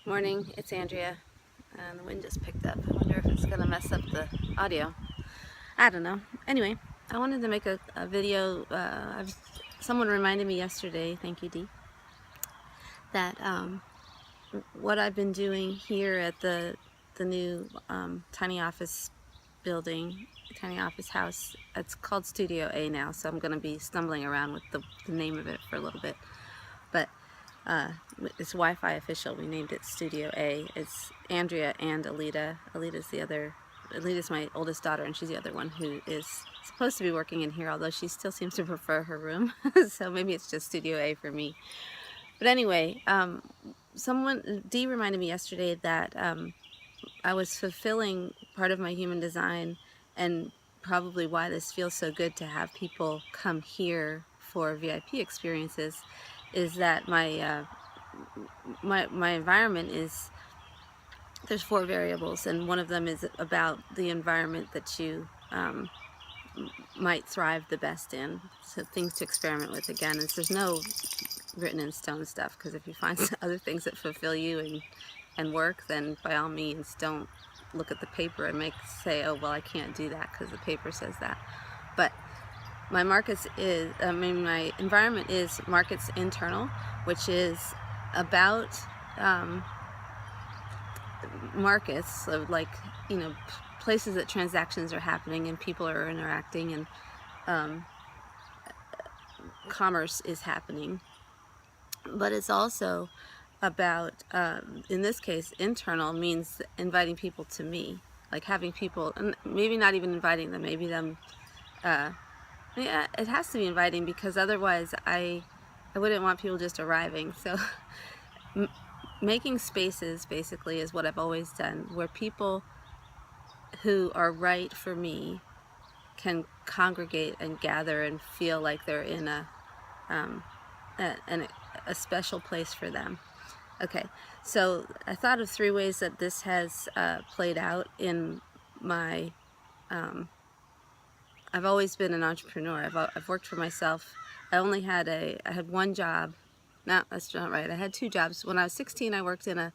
Morning, it's Andrea, and the wind just picked up. I wonder if it's gonna mess up the audio. I don't know. Anyway, I wanted to make a video. Someone reminded me yesterday, thank you Dee, that what I've been doing here at the new tiny office building, tiny office house. It's called Studio A now, so I'm gonna be stumbling around with the name of it for a little bit. But it's Wi-Fi official. We named it Studio A. It's Andrea and Alita. Alita's my oldest daughter, and she's the other one who is supposed to be working in here, although she still seems to prefer her room. So maybe it's just Studio A for me. But anyway, Dee reminded me yesterday that I was fulfilling part of my human design, and probably why this feels so good to have people come here for VIP experiences is that my environment is, there's 4 variables, and one of them is about the environment that you might thrive the best in. So things to experiment with again. And there's no written in stone stuff, because if you find other things that fulfill you and work, then by all means don't look at the paper and say, oh well, I can't do that because the paper says that. But my my environment is markets internal, which is about markets, so like, places that transactions are happening and people are interacting and commerce is happening. But it's also about, in this case, internal means inviting people to me, like having people, and maybe not even inviting them, maybe them, yeah, it has to be inviting, because otherwise I wouldn't want people just arriving. So making spaces basically is what I've always done, where people who are right for me can congregate and gather and feel like they're in a special place for them. Okay, so I thought of 3 ways that this has played out in my I've always been an entrepreneur. I've worked for myself. I had 1 job. No, that's not right. I had 2 jobs. When I was 16, I worked in a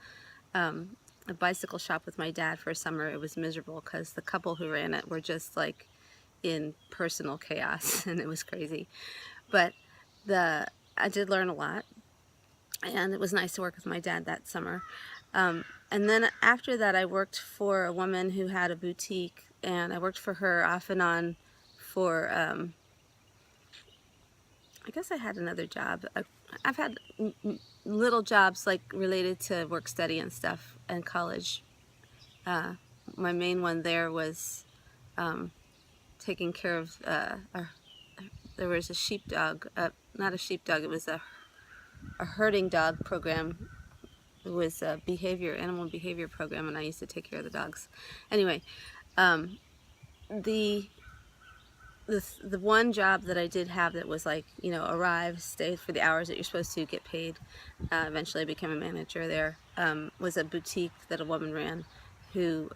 bicycle shop with my dad for a summer. It was miserable because the couple who ran it were just like in personal chaos, and it was crazy. But I did learn a lot, and it was nice to work with my dad that summer. And then after that, I worked for a woman who had a boutique, and I worked for her off and on for, I guess I had another job. I've had little jobs like related to work study and stuff in college. My main one there was taking care of, there was a sheepdog, not a sheepdog, it was a herding dog program. It was a animal behavior program, and I used to take care of the dogs. Anyway, the one job that I did have that was like, arrive, stay for the hours that you're supposed to, get paid. Eventually I became a manager there. Was a boutique that a woman ran in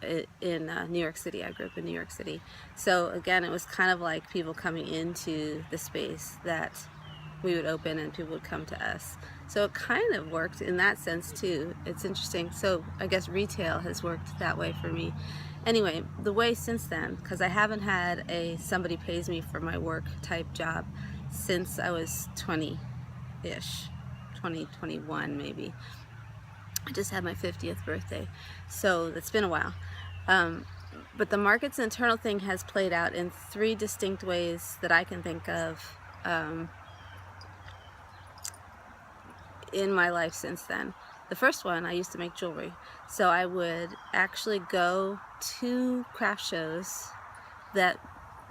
New York City. I grew up in New York City. So again, it was kind of like people coming into the space that we would open and people would come to us. So it kind of worked in that sense too. It's interesting. So I guess retail has worked that way for me. Anyway, the way since then, because I haven't had somebody pays me for my work type job since I was 20-ish, 2021 maybe. I just had my 50th birthday, so it's been a while. But the market's internal thing has played out in 3 distinct ways that I can think of in my life since then. The first one, I used to make jewelry, so I would actually go to craft shows that,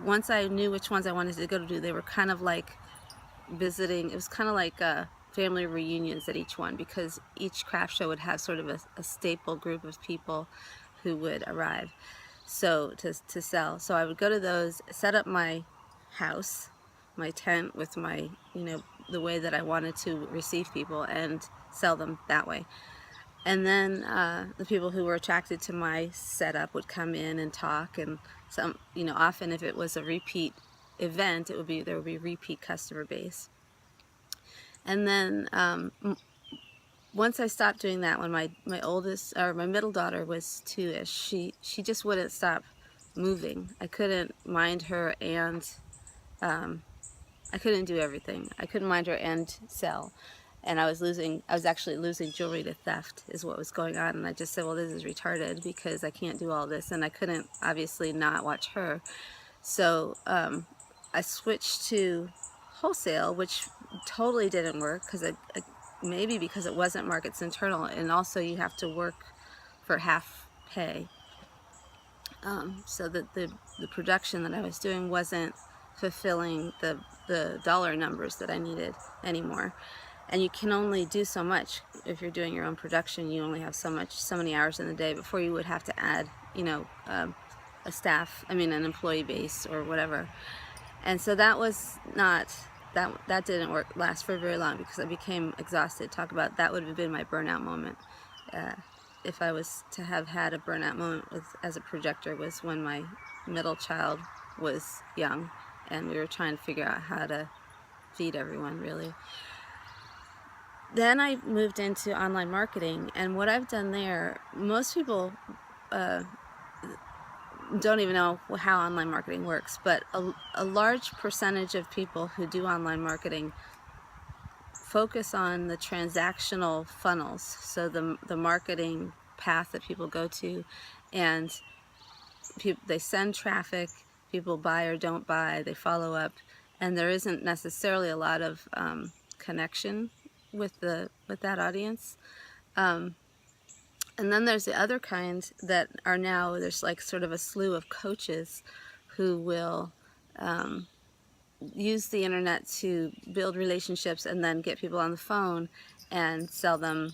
once I knew which ones I wanted to go to do, they were kind of like visiting. It was kind of like family reunions at each one, because each craft show would have sort of a staple group of people who would arrive so to sell. So I would go to those, set up my house, my tent with my, the way that I wanted to receive people, and sell them that way. And then the people who were attracted to my setup would come in and talk, and often if it was a repeat event, there would be repeat customer base. And then once I stopped doing that, when my middle daughter was 2-ish, she just wouldn't stop moving. I couldn't mind her and I couldn't do everything. I couldn't mind her and sell. And I was actually losing jewelry to theft is what was going on. And I just said, well, this is retarded because I can't do all this. And I couldn't obviously not watch her. So I switched to wholesale, which totally didn't work because maybe because it wasn't Markets Internal, and also you have to work for half pay. So that the production that I was doing wasn't fulfilling the dollar numbers that I needed anymore. And you can only do so much if you're doing your own production. You only have so many hours in the day before you would have to add, you know, an employee base or whatever. And so that was not, that didn't last for very long because I became exhausted. Talk about, that would have been my burnout moment. If I was to have had a burnout moment as a projector, was when my middle child was young and we were trying to figure out how to feed everyone, really. Then I moved into online marketing, and what I've done there, most people don't even know how online marketing works, but a large percentage of people who do online marketing focus on the transactional funnels, so the marketing path that people go to, and they send traffic, people buy or don't buy, they follow up, and there isn't necessarily a lot of connection with that audience. And then there's the other kind that are now, there's like sort of a slew of coaches who will use the internet to build relationships and then get people on the phone and sell them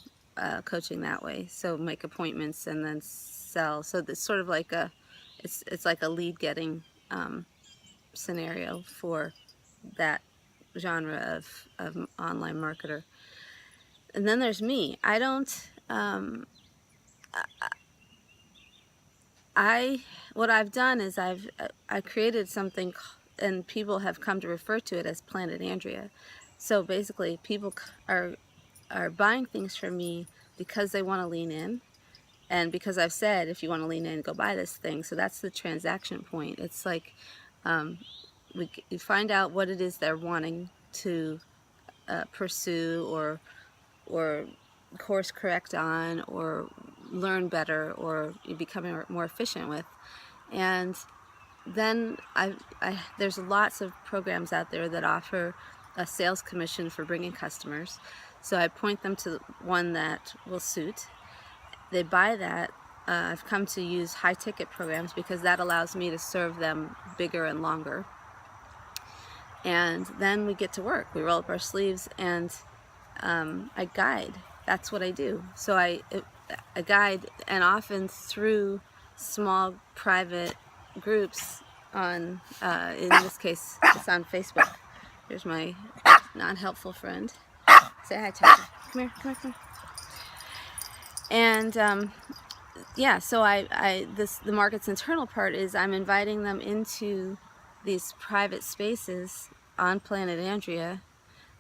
coaching that way. So make appointments and then sell. So it's sort of like it's like a lead getting scenario for that genre of online marketer. And then there's me. I don't, what I've done is I created something, and people have come to refer to it as Planet Andrea. So basically people are buying things from me because they want to lean in, and because I've said, if you want to lean in, go buy this thing. So that's the transaction point. It's like we find out what it is they're wanting to pursue or course correct on or learn better or becoming more efficient with. And then there's lots of programs out there that offer a sales commission for bringing customers. So I point them to one that will suit. They buy that. I've come to use high ticket programs because that allows me to serve them bigger and longer. And then we get to work. We roll up our sleeves and I guide. That's what I do. So I guide, and often through small private groups on, in this case, it's on Facebook. Here's my non-helpful friend. Say hi, Tucker. Come here, come here, come here. And yeah, so the Markets Internal part is I'm inviting them into these private spaces on Planet Andrea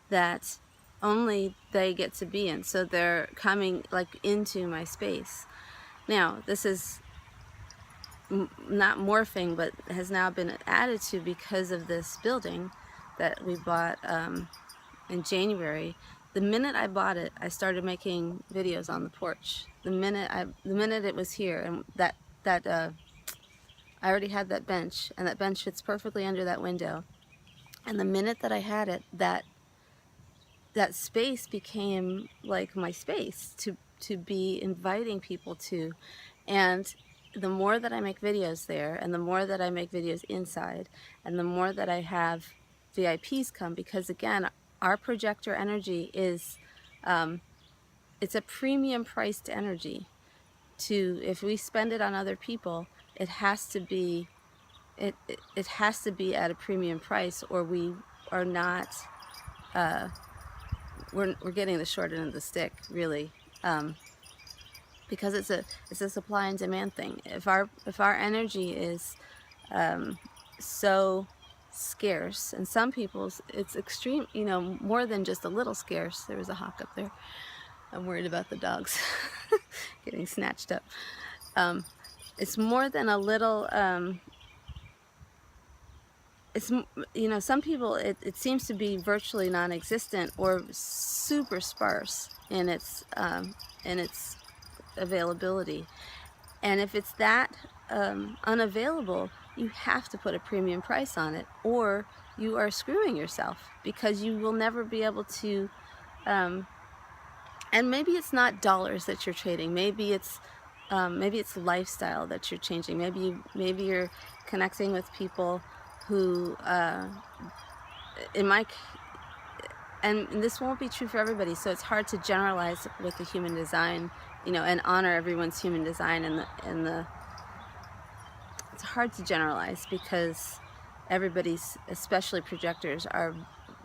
that only they get to be in. So they're coming like into my space. Now, this is not morphing, but has now been added to because of this building that we bought in January. The minute I bought it, I started making videos on the porch. The minute it was here, and that I already had that bench, and that bench fits perfectly under that window. And the minute that I had it, that space became like my space to be inviting people to. And the more that I make videos there, and the more that I make videos inside, and the more that I have VIPs come, because again, our projector energy is, it's a premium priced energy. If we spend it on other people, it has to be, it has to be at a premium price, or we are not, we're getting the short end of the stick, really, because it's a supply and demand thing. If our energy is so scarce, and some people's it's extreme, you know, more than just a little scarce. There was a hawk up there. I'm worried about the dogs getting snatched up. It's more than a little, it's, you know, some people, it seems to be virtually non-existent or super sparse in its availability. And if it's that unavailable, you have to put a premium price on it, or you are screwing yourself, because you will never be able to, and maybe it's not dollars that you're trading, maybe it's lifestyle that you're changing. Maybe you're connecting with people who, and this won't be true for everybody, so it's hard to generalize with the human design, you know, and honor everyone's human design, it's hard to generalize because everybody's, especially projectors,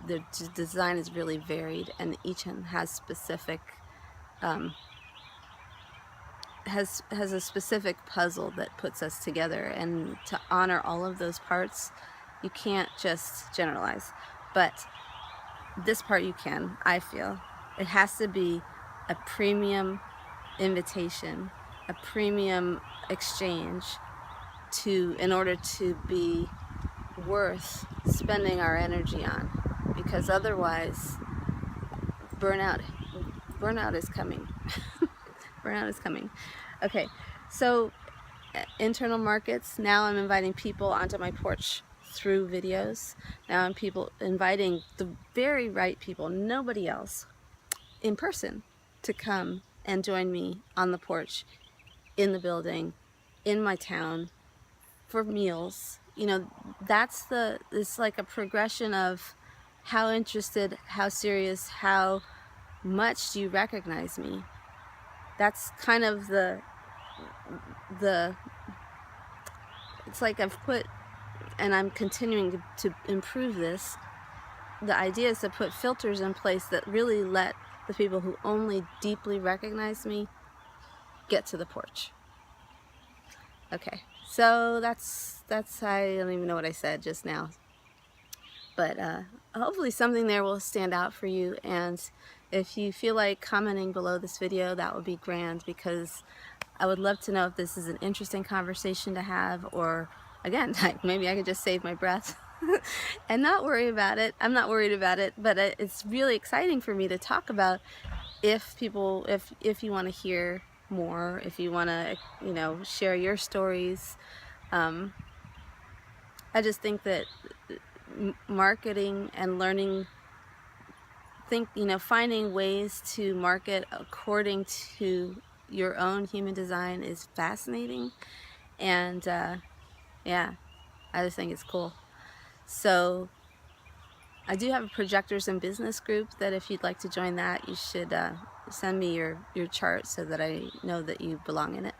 the design is really varied, and each one has specific, has a specific puzzle that puts us together, and to honor all of those parts, you can't just generalize. But this part you can, I feel. It has to be a premium invitation, a premium exchange in order to be worth spending our energy on, because otherwise burnout is coming. Burnout is coming. Okay, so internal markets, now I'm inviting people onto my porch through videos. Now I'm inviting the very right people, nobody else, in person, to come and join me on the porch, in the building, in my town, for meals. You know, it's like a progression of how interested, how serious, how much do you recognize me. That's kind of it's like I've put, and I'm continuing to improve this. The idea is to put filters in place that really let the people who only deeply recognize me get to the porch. Okay, so that's I don't even know what I said just now, but hopefully something there will stand out for you. And if you feel like commenting below this video, that would be grand, because I would love to know if this is an interesting conversation to have, or again, like maybe I could just save my breath and not worry about it. I'm not worried about it, but it's really exciting for me to talk about. If you want to hear more, if you want to, you know, share your stories, I just think that marketing and learning, you know, finding ways to market according to your own human design is fascinating. And yeah, I just think it's cool. So I do have a Projectors in Business group that if you'd like to join that, you should send me your chart so that I know that you belong in it.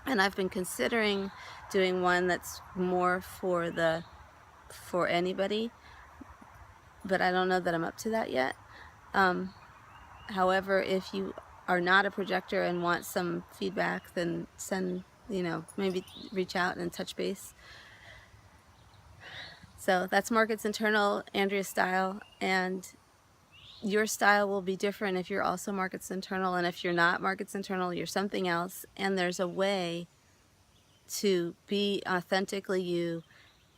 And I've been considering doing one that's more for anybody, but I don't know that I'm up to that yet. However, if you are not a projector and want some feedback, then send, you know, maybe reach out and touch base. So that's Markets Internal, Andrea's style, and your style will be different if you're also Markets Internal, and if you're not Markets Internal, you're something else. And there's a way to be authentically you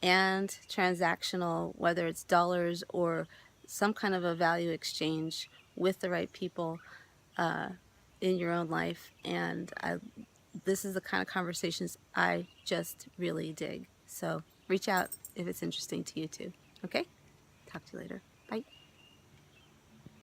and transactional, whether it's dollars or some kind of a value exchange with the right people in your own life. And this is the kind of conversations I just really dig. So reach out if it's interesting to you too. Okay? Talk to you later. Bye.